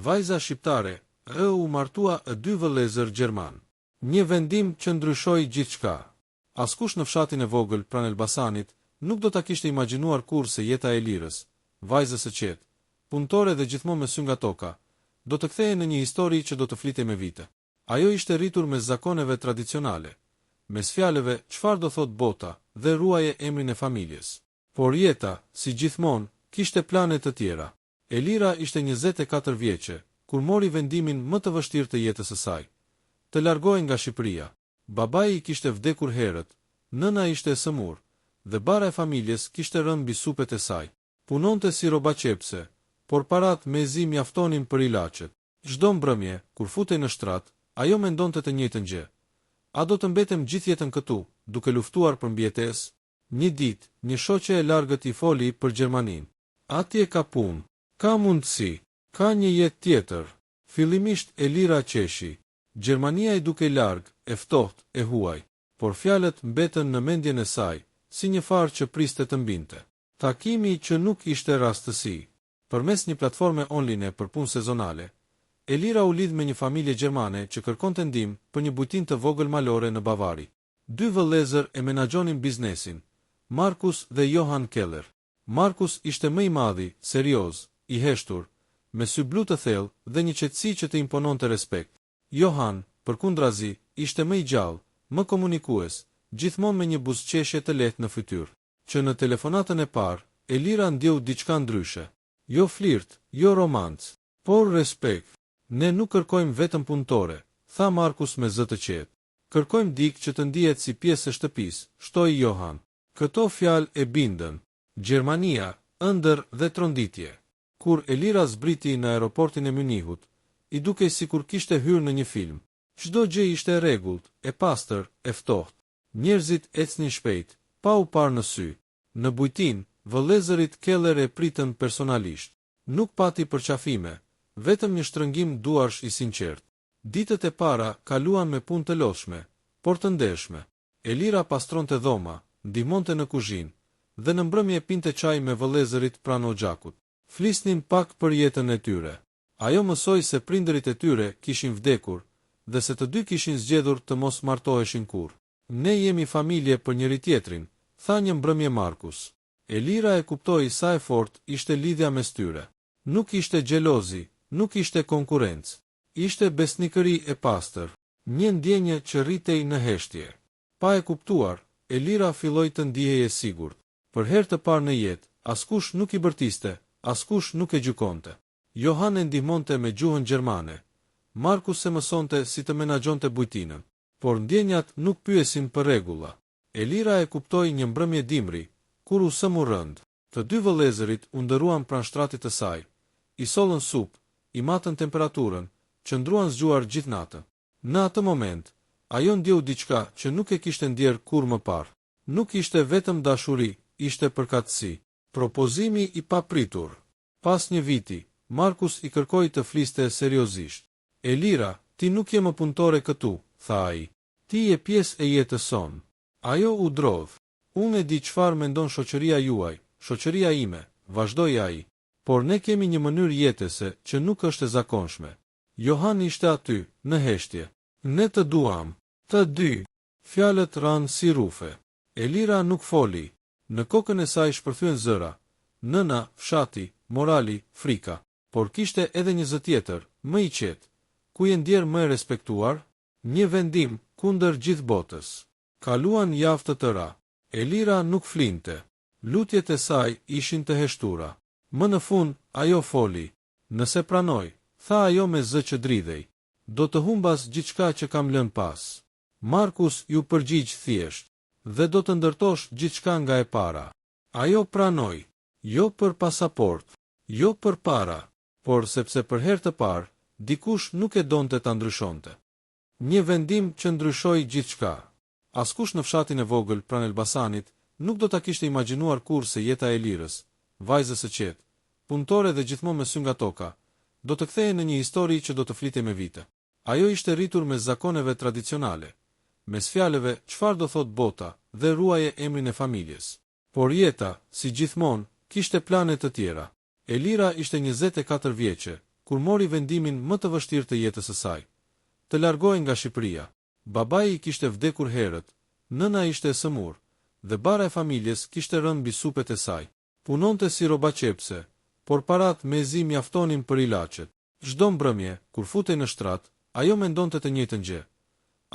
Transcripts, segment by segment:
Vajza shqiptare, u martua e 2 vëllezër gjerman. Një vendim që ndryshoi gjithçka. Askush në fshatin e vogël pranë Elbasanit nuk do ta kishte imagjinuar kurrë se jeta e Elirës, vajzës së qetë, punëtore dhe gjithmonë me sy nga toka, do të kthehej në një histori që do të flitej me vite. Ajo ishte rritur me zakoneve tradicionale, mes fjalëve çfarë do thot bota dhe ruaje emrin e familjes. Por jeta, si gjithmonë, kishte plane të tjera. Elira ishte 24 vjeçe, kur mori vendimin më të vështirë të jetës së saj, të largohej nga Shqipëria. Babai i kishte vdekur herët, nëna ishte e sëmurë, dhe bara e familjes kishte rënë mbi supet e saj. Punonte si robaqepse, por parat mezi mjaftonin për ilaçet. Çdo mbrëmje, kur futej në shtrat, ajo mendonte të njëjtën gjë. A do të mbetem gjithë jetën këtu, duke luftuar për mbijetesë? Një ditë, një shoqe e largët i foli për Gjermaninë. Atje ka punë, ka mundësi, ka një jetë tjetër. Fillimisht Elira qeshi. Gjermania i dukej larg, e ftohtë, e huaj, por fjalët mbetën në mendjen e saj, si një farë që priste të mbinte. Takimi që nuk ishte rastësi. Përmes një platforme online për punë sezonale, Elira u lidh me një familje gjermane që kërkonte ndihmë për një bujtin të vogël malore në Bavari. 2 vëllezër e menaxhonin biznesin, Markus dhe Johan Keller. Markus ishte më i madhi, serioz, i heshtur, me sy blu të thellë dhe një qetësi që të impononte respekt. Johan, përkundrazi, ishte më i gjallë, më komunikues, gjithmonë me një buzëqeshje të lehtë në fytyrë. Që në telefonatën e parë, Elira ndjeu diçka ndryshe. Jo flirt, jo romancë, por respekt. Ne nuk kërkojmë vetëm punëtore, tha Markus me zë të qetë. Kërkojmë dikë që të ndihet si pjesë e shtëpisë, shtoi Johan. Këto fjalë e bindën. Gjermania, ëndër dhe tronditje. Kur Elira zbriti në aeroportin e Munihut, i dukej sikur kishte hyrë në një film. Çdo gjë ishte e rregullt, e pastër, e ftohtë. Njerëzit ecnin shpejt, pa u parë në sy. Në bujtin, vëllezërit Keller e pritën personalisht. Nuk pati përqafime, vetëm një shtrëngim duarsh i sinqert. Ditët e para kaluan me punë të lodhshme, por të ndershme. Elira pastronte dhoma, ndihmonte në kuzhinë, dhe në mbrëmje pinte çaj me vëllezërit pranë oxhakut. Flisnin pak për jetën e tyre. Ajo mësoi se prindërit e tyre kishin vdekur, dhe se të dy kishin zgjedhur të mos martoheshin kurrë. Ne jemi familje për njëri tjetrin, tha një mbrëmje Markus. Elira e kuptoi sa e fortë ishte lidhja mes tyre. Nuk ishte xhelozi, nuk ishte konkurrencë. Ishte besnikëri e pastër, një ndjenjë që rritej në heshtje. Pa e kuptuar, Elira filloi të ndihej e sigurt. Për herë të parë në jetë, askush nuk i bërtiste, askush nuk e gjykonte. Johan e ndihmonte me gjuhën gjermane. Markus e mësonte si të menaxhonte bujtinën, por ndjenjat nuk pyesin për rregulla. Elira e kuptoi një mbrëmje dimri, kur u sëmu rënd. Të 2 vëllezërit u ndëruan pranë shtratit të saj. I sollën supë, i matën temperaturën, qëndruan zgjuar gjithë natën. Në atë moment, ajo ndjeu diçka që nuk e kishte ndjerë kurrë më parë. Nuk ishte vetëm dashuri, ishte përkatësi. Propozimi i papritur. Pas një viti, Markus i kërkoi të fliste seriozisht. Elira, ti nuk je më punëtore këtu, tha ai. Ti je pjesë e jetës sonë. Ajo u drodh. Unë e di çfarë mendon shoqëria juaj, shoqëria ime, vazhdoi ai. Por ne kemi një mënyrë jetese që nuk është e zakonshme. Johan ishte aty, në heshtje. Ne të duam. Të dy. Fjalët ranë si rufe. Elira nuk foli. Në kokën e saj shpërthyen zëra. Nëna, fshati, morali, frika. Por kishte edhe një zë tjetër, më i qetë. Ku je ndjer më e respektuar? Një vendim kundër gjithë botës. Kaluan javë të tëra. Elira nuk flinte. Lutjet e saj ishin të heshtura. Më në fund, ajo foli. Nëse pranoj, tha ajo me zë që dridhej. Do të humbas gjithçka që kam lënë pas. Markus ju përgjigj thjesht. Dhe do të ndërtosh gjithçka nga e para. Ajo pranoi. Jo për pasaport, jo për para, por sepse për herë të parë, dikush nuk e donte ta ndryshonte. Një vendim që ndryshoi gjithçka. Askush në fshatin e vogël pranë Elbasanit nuk do ta kishte imagjinuar kurrë se jeta e Elirës, vajzës së qetë, punëtore dhe gjithmonë me sy nga toka, do të kthehej në një histori që do të flitej me vite. Ajo ishte rritur me zakoneve tradicionale, mes fjalëve çfarë do thot bota dhe ruaje emrin e familjes. Por jeta, si gjithmonë, kishte plane të tjera. Elira ishte 24 vjeçe, kur mori vendimin më të vështirë të jetës së saj. Të largohej nga Shqipëria. Babai i kishte vdekur herët, nëna ishte e sëmur, dhe bara e familjes kishte rënë mbi supet e saj. Punonte si robaqepse, por parat mezi mjaftonin për ilaçet. Çdo mbrëmje, kur futej në shtrat, ajo mendonte të njëjtën gjë.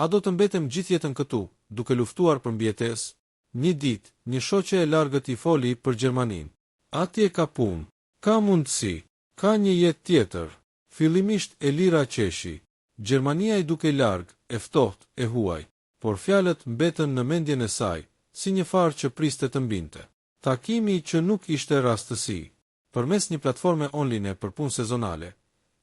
A do të mbetem gjithë jetën këtu, duke luftuar për mbijetesë? Një ditë, një shoqe e largët i foli për Gjermaninë. Atje ka punë, ka mundësi, ka një jetë tjetër. Fillimisht Elira qeshi. Gjermania i duke larg, e ftohtë, e huaj, por fjalët mbetën në mendjen e saj, si një farë që priste të mbinte. Takimi që nuk ishte rastësi. Përmes një platforme online për punë sezonale,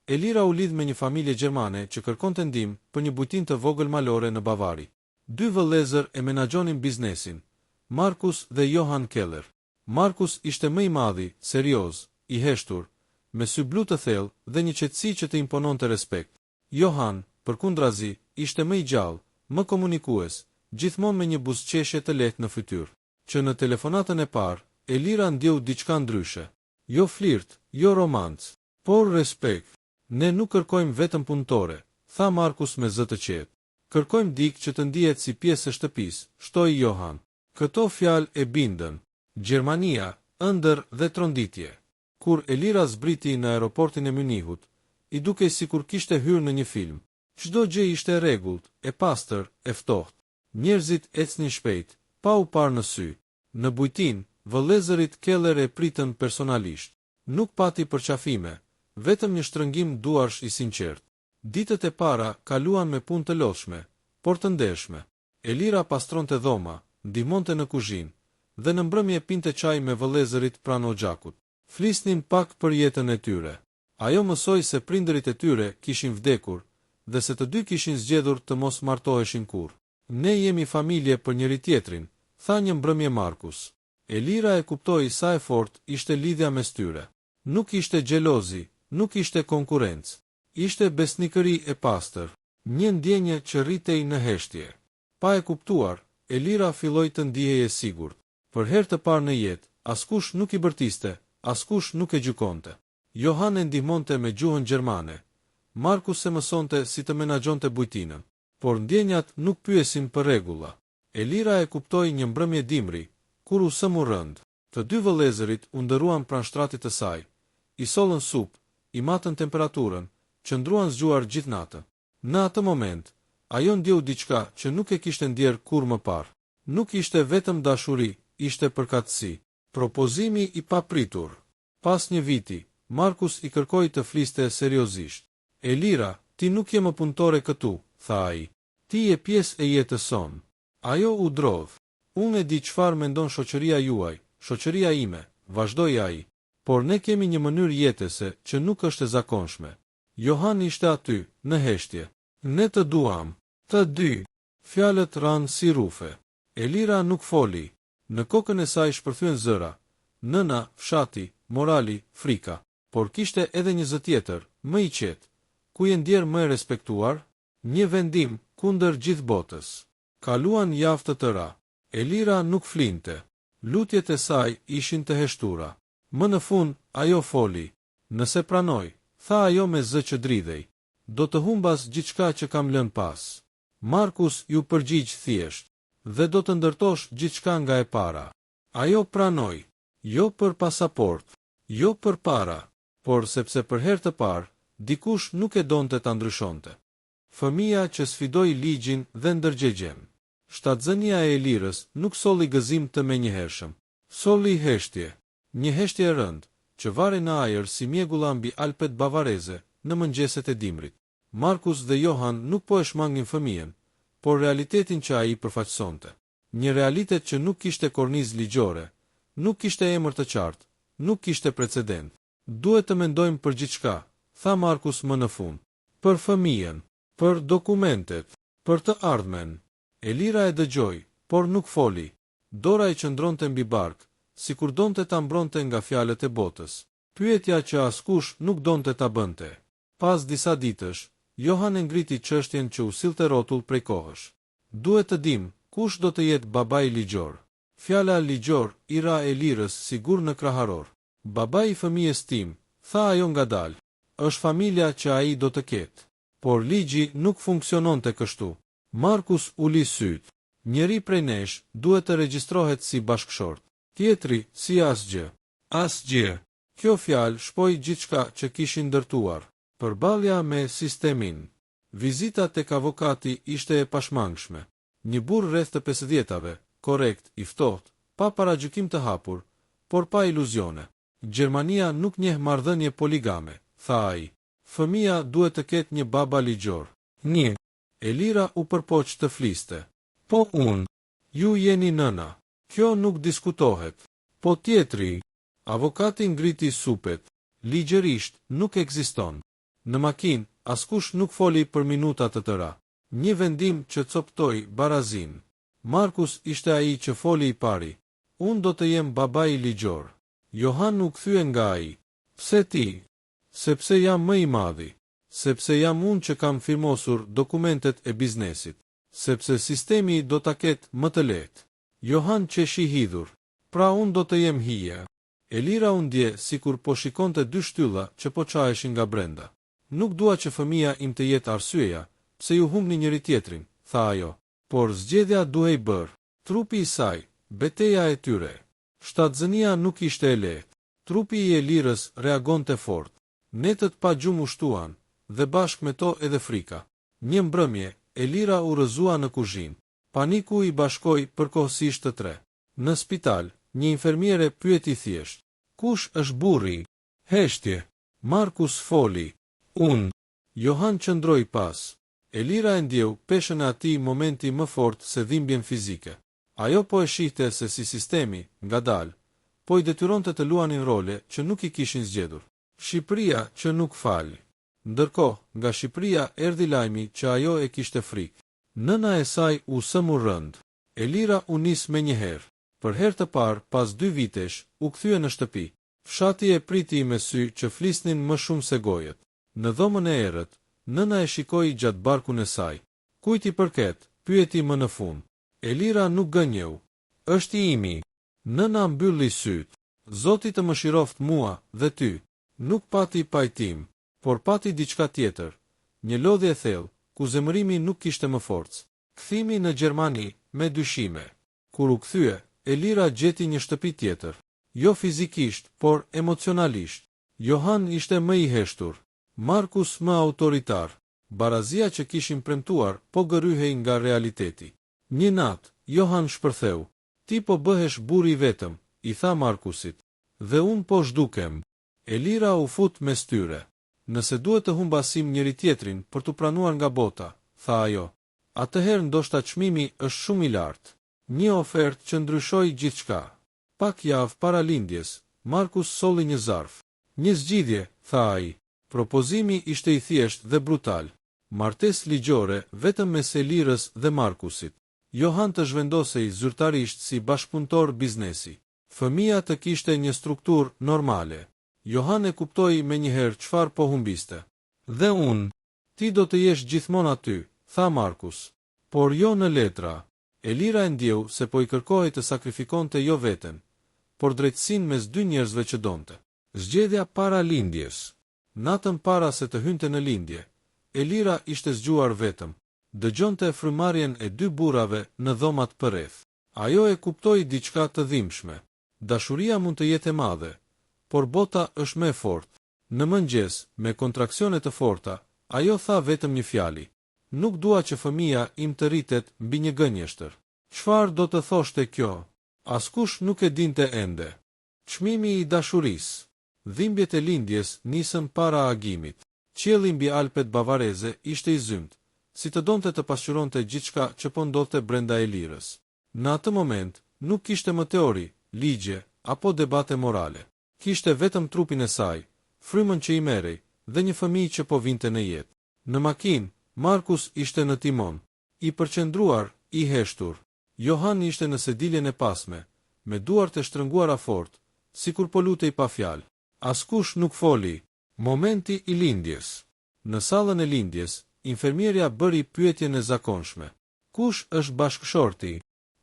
Elira u lidh me një familje gjermane që kërkonte ndihmë për një bujtin të vogël malore në Bavari. Dy vëllezër e menaxhonin biznesin, Markus dhe Johan Keller. Markus ishte më i madhi, serioz, i heshtur, me sy blu të thellë dhe një qetësi që të impononte respekt. Johan, përkundrazi, ishte më i gjallë, më komunikues, gjithmonë me një buzëqeshje të lehtë në fytyrë. Që në telefonatën e parë, Elira ndjeu diçka ndryshe. Jo flirt, jo romancë, por respekt. Ne nuk kërkojmë vetëm punëtore, tha Markus me zë të qetë. Kërkojmë dikë që të ndihet si pjesë e shtëpisë, shtoi Johan. Këto fjalë e bindën. Gjermania, ëndër dhe tronditje. Kur Elira zbriti në aeroportin e Munihut, i dukej sikur kishte hyrë në një film. Çdo gjë ishte e rregullt, e pastër, e ftohtë. Njerëzit ecnin shpejt, pa u parë në sy. Në bujtin, vëllezërit Keller e pritën personalisht. Nuk pati përqafime, vetëm një shtrëngim duarsh i sinqert. Ditët e para kaluan me punë të lodhshme, por të ndershme. Elira pastronte dhoma, ndihmonte në kuzhinë, dhe në mbrëmje pinte çaj me vëllezërit pranë xhakut. Flisnin pak për jetën e tyre. Ajo mësoi se prindërit e tyre kishin vdekur, dhe se të dy kishin zgjedhur të mos martoheshin kurrë. Ne jemi familje për njëri tjetrin, tha një mbrëmje Markus. Elira e kuptoi sa e fortë ishte lidhja mes tyre. Nuk ishte xhelozi, nuk ishte konkurrencë. Ishte besnikëri e pastër, një ndjenje që rritej në heshtje. Pa e kuptuar, Elira filloi të ndihej e sigurt. Për herë të parë në jetë, askush nuk i bërtiste, askush nuk e gjykonte. Johan e ndihmonte me gjuhën gjermane. Markus e mësonte si të menaxhonte bujtinën, por ndjenjat nuk pyesin për rregulla. Elira e kuptoi një mbrëmje dimri, kur u sëmu rënd. Të dy vëllezërit u ndëruan pranë shtratit të saj. I sollën supë, i matën temperaturën, qëndruan zgjuar gjithë natën. Në atë moment, ajo ndjeu diçka që nuk e kishte ndjerë kurrë më parë. Nuk ishte vetëm dashuri, ishte përkatësi. Propozimi i papritur. Pas një viti, Markus i kërkoi të fliste seriozisht. Elira, ti nuk je më punëtore këtu, tha ai. Ti je pjesë e jetës sonë. Ajo u drodh. Unë e di çfarë mendon shoqëria juaj, shoqëria ime, vazhdoi ai. Por ne kemi një mënyrë jetese që nuk është e zakonshme. Johan ishte aty, në heshtje. Ne të duam. Të dy. Fjalët ranë si rufe. Elira nuk foli. Në kokën e saj shpërthyen zëra. Nëna, fshati, morali, frika. Por kishte edhe një zë tjetër, më i qetë. Ku je ndjer më e respektuar? Një vendim kundër gjithë botës. Kaluan javë të tëra. Elira nuk flinte. Lutjet e saj ishin të heshtura. Më në fund, ajo foli. Nëse pranoj, tha ajo me zë që dridhej. Do të humbas gjithçka që kam lënë pas. Markus ju përgjigj thjesht. Dhe do të ndërtosh gjithçka nga e para. Ajo pranoi. Jo për pasaport, jo për para, por sepse për herë të parë, dikush nuk e donte ta ndryshonte. Fëmia që sfidoi ligjin dhe ndërgjegjen. Shtatzënia e Elirës nuk solli gëzim të menjëhershëm. Solli heshtje. Një heshtje e rënd, që vare në ajër si mjegulla mbi Alpet bavareze në mëngjeset e dimrit. Markus dhe Johan nuk po e shmangin fëmijën, por realitetin që ai përfaqësonte. Një realitet që nuk kishte kornizë ligjore, nuk kishte emër të qartë, nuk kishte precedent. Duhet të mendojmë për gjithçka, tha Markus më në fund. Për fëmijën, për dokumentet, për të ardhmen. Elira e dëgjoi, por nuk foli. Dora i qëndronte mbi bark, sikur donte ta mbronte nga fjalët e botës. Pyetja që askush nuk donte ta bënte. Pas disa ditësh, Johan e ngriti çështjen që u sillte rrotull prej kohësh. Duhet të dim kush do të jetë babai ligjor. Fjala ligjor i ra Elirës sigur në kraharor. Babai i fëmijës tim, tha ajo ngadalë. është familja që ai do të ketë. Por ligji nuk funksionon të kështu. Markus u li syt. Njëri prej nesh duhet të regjistrohet si bashkëshort. Tjetri si asgjë. Asgjë. Kjo fjalë shpoi gjithçka që kishin ndërtuar. Përballja me sistemin. Vizita tek avokati ishte e pashmangshme. Një burr rreth të 50-tave, korrekt, i ftohtë, pa paragjykim të hapur, por pa iluzione. Gjermania nuk njeh marrëdhënie poligame, tha ai. Fëmia duhet të ketë një baba ligjor. Një. Elira u përpoq të fliste. Po unë. Ju jeni nëna. Kjo nuk diskutohet. Po tjetri. Avokati ngriti supet. Ligjërisht nuk ekziston. Në makinë, askush nuk foli për minuta të tëra. Një vendim që coptoi barazin. Markus ishte ai që foli i pari. Unë do të jem babai ligjor. Johan u kthye nga ai. Pse ti? Sepse jam më i madhi. Sepse jam unë që kam firmosur dokumentet e biznesit. Sepse sistemi do ta ketë më të lehtë. Johan qeshi hidhur. Pra unë do të jem hija. Elira u ndje sikur po shikonte dy shtylla që po çaheshin nga brenda. Nuk dua që fëmia im të jetë arsyeja pse ju humbni njëri tjetrin, tha ajo. Por zgjedhja duhej bërë. Trupi i saj, betejë e tyre. Shtatzënia nuk ishte e lehtë. Trupi i Elirës reagonte fort. Netët pa gjumë ushtuan, dhe bashkë me to edhe frika. Një mbrëmje, Elira u rrëzua në kuzhinë. Paniku i bashkoi përkohësisht të tre. Në spital, një infermiere pyeti thjesht. Kush është burri? Heshtje. Markus foli. Unë. Johan qëndroi pas. Elira e ndjeu peshën e atij momenti më fort se dhimbjen fizike. Ajo po e shihte se si sistemi, ngadalë, po i detyronte të luanin role që nuk i kishin zgjedhur. Shqipëria që nuk fal. Ndërkohë, nga Shqipëria erdhi lajmi që ajo e kishte frikë. Nëna e saj u sëmur rënd. Elira u nis menjëherë. Për herë të parë, pas 2 vitesh, u kthye në shtëpi. Fshati e priti me sy që flisnin më shumë se gojet. Në dhomën e errët, nëna e shikoi gjatë barkun e saj. Kujt i përket? Pyeti më në fund. Elira nuk gënjeu. Është i imi. Nëna mbylli syt. Zoti të më shiroft mua dhe ty. Nuk pati pajtim, por pati diçka tjetër. Një lodhje e thellë, ku zemërimi nuk kishte më forcë. Kthimi në Gjermani me dyshime. Kur u kthye, Elira gjeti një shtëpi tjetër. Jo fizikisht, por emocionalisht. Johan ishte më i heshtur. Markus më autoritar. Barazia që kishin premtuar po gëryhej nga realiteti. Një natë, Johan shpërtheu. Ti po bëhesh burri vetëm, i tha Markusit. Dhe unë po zhdukem. Elira u fut me styre. Nëse duhet të humbasim njëri tjetrin për të pranuar nga bota, tha ajo. Atëherë ndoshta çmimi është shumë i lartë. Një ofertë që ndryshoi gjithçka. Pak javë para lindjes, Markus solli një zarf. Një zgjidhje, tha ai. Propozimi ishte i thjeshtë dhe brutal. Martesë ligjore vetëm mes Elirës dhe Markusit. Johan të zhvendosej zyrtarisht si bashkëpunëtor biznesi. Fëmia të kishte një strukturë normale. Johan e kuptoi menjëherë çfarë po humbiste. Dhe unë, ti do të jesh gjithmonë aty, tha Markus. Por jo në letra. Elira e ndjeu se po i kërkohej të sakrifikonte jo veten, por drejtësinë mes 2 njerëzve që donte. Zgjedhja para lindjes. Natën para se të hynte në lindje, Elira ishte zgjuar vetëm. Dëgjonte frymarrjen e 2 burrave në dhomat përreth. Ajo e kuptoi diçka të dhimbshme. Dashuria mund të jetë e madhe, por bota është më e fortë. Në mëngjes, me kontraksione të forta, ajo tha vetëm një fjali. Nuk dua që fëmia im të rritet mbi një gënjeshtër. Çfarë do të thoshte kjo? Askush nuk e dinte ende. Çmimi i dashurisë. Dhimbjet e lindjes nisën para agimit. Qielli mbi Alpet bavareze ishte i zymt, si të donte të pasqyronte gjithçka që po ndodhte brenda Elirës. Në atë moment, nuk kishte më teori, ligje apo debate morale. Kishte vetëm trupin e saj, frymën që i merrej dhe një fëmijë që po vinte në jetë. Në makinë, Markus ishte në timon, i përqendruar, i heshtur. Johan ishte në sediljen e pasme, me duart e shtrënguara fort, sikur po lutej pa fjalë. Askush nuk foli. Momenti i lindjes. Në sallën e lindjes, infermierja bëri pyetjen e zakonshme. Kush është bashkëshorti?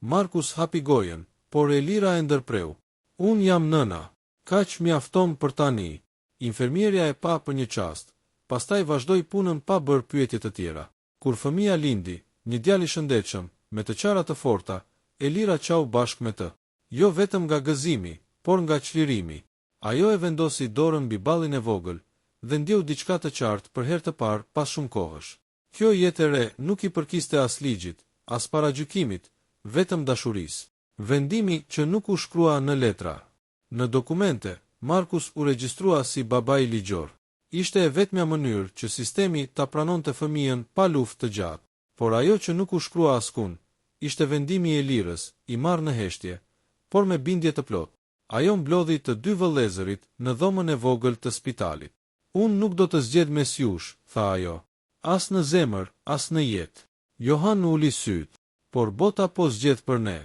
Markus hapi gojen, por Elira e ndërpreu. Unë jam nëna. Kaq mjafton për tani. Infermierja e pa për një çast, pastaj vazhdoi punën pa bërë pyetje të tjera. Kur fëmia lindi, një djalë i shëndetshëm, me të qara të forta, Elira qau bashkë me të. Jo vetëm nga gëzimi, por nga çlirimi. Ajo e vendosi dorën mbi ballin e vogël dhe ndjeu diçka të qartë për herë të parë pas shumë kohësh. Kjo jetë e re nuk i përkiste as ligjit, as paragjykimit, vetëm dashurisë. Vendimi që nuk u shkrua në letra. Në dokumente, Markus u regjistrua si babai ligjor. Ishte e vetmja mënyrë që sistemi ta pranonte fëmijën pa luftë të gjatë. Por ajo që nuk u shkrua askund, ishte vendimi i Elirës, i marrë në heshtje, por me bindje të plot. Ajo mblodhi të dy vëllezërit në dhomën e vogël të spitalit. Unë nuk do të zgjedh mes jush, tha ajo. As në zemër, as në jetë. Johan uli syt, por bota po zgjedh për ne.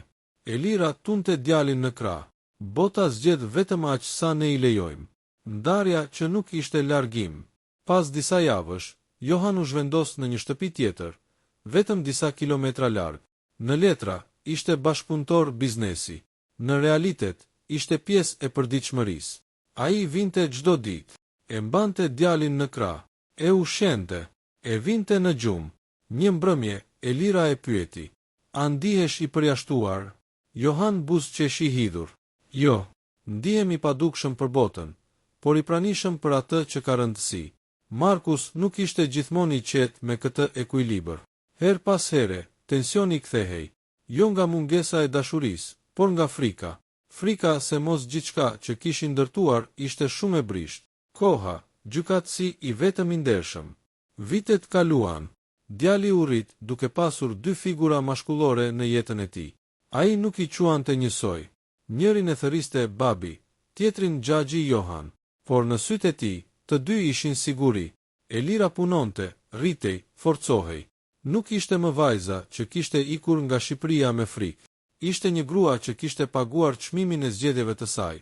Elira tunte djalin në krah. Bota zgjedh vetëm aq sa ne i lejojmë. Ndarja që nuk ishte largim. Pas disa javësh, Johan u zhvendos në një shtëpi tjetër, vetëm disa kilometra larg. Në letra, ishte bashkëpunëtor biznesi. Në realitet, ishte pjesë e përditshmërisë. Ai vinte çdo ditë, e mbante djalin në krah, e ushqente, e vinte në gjumë. Një mbrëmje, Elira e pyeti: "A ndihesh i përjashtuar?" Johan buzëqeshi hidhur: "Jo, ndihem i padukshëm për botën, por i pranishëm për atë që ka rëndësi." Markus nuk ishte gjithmonë i qetë me këtë ekuilibër. Her pas here, tensioni kthehej, jo nga mungesa e dashurisë, por nga frika. Frika se mos gjithçka që kishin ndërtuar ishte shumë e brisht. Koha, gjykatësi i vetëm i ndershëm. Vitet kaluan. Djali u rrit duke pasur dy figura mashkullore në jetën e tij. Ai nuk i quante njësoj. Njërin e thëriste babi, tjetrin xhaxhi Johan, por në sytë e tij, të dy ishin siguri. Elira punonte, rritej, forcohej. Nuk ishte më vajza që kishte ikur nga Shqipëria me frikë. Ishte një grua që kishte paguar çmimin e zgjedhjeve të saj,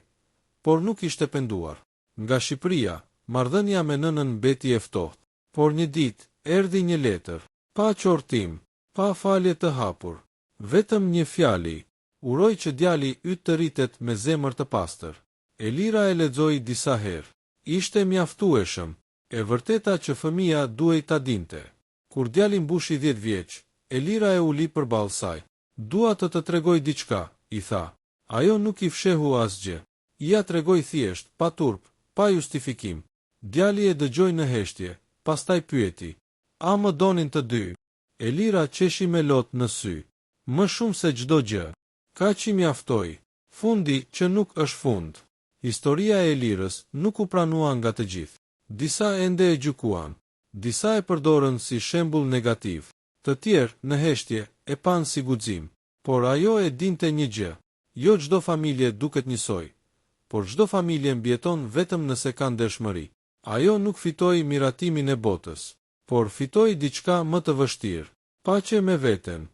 por nuk ishte penduar. Nga Shqipëria, marrëdhënia me nënën mbeti e ftohtë, por një ditë erdhi një letër, pa qortim, pa falje të hapur, vetëm një fjali. Uroj që djali yt të rritet me zemër të pastër. Elira e lexoi disa herë. Ishte mjaftueshëm, e vërteta që fëmia duhej ta dinte. Kur djali mbushi 10 vjeç, Elira e uli përballë saj. "Dua të tregoj diçka," i tha. Ajo nuk i fshehu asgjë. Ja tregoj thjesht, pa turp, pa justifikim. Djali e dëgjoi në heshtje, pastaj pyeti: "A më donin të dy?" Elira qeshi me lot në sy. "Më shumë se çdo gjë. Kaq i mjaftoi. Fundi që nuk është fund." Historia e Elirës nuk u pranua nga të gjithë. Disa ende e gjykuan, disa e përdorën si shembull negativ, të tjerë në heshtje e pan si guxim. Por ajo e dinte një gjë: jo çdo familje duket njësoj, por çdo familje mbijeton vetëm nëse ka ndershmëri. Ajo nuk fitoi miratimin e botës, por fitoi diçka më të vështirë: paqe me veten.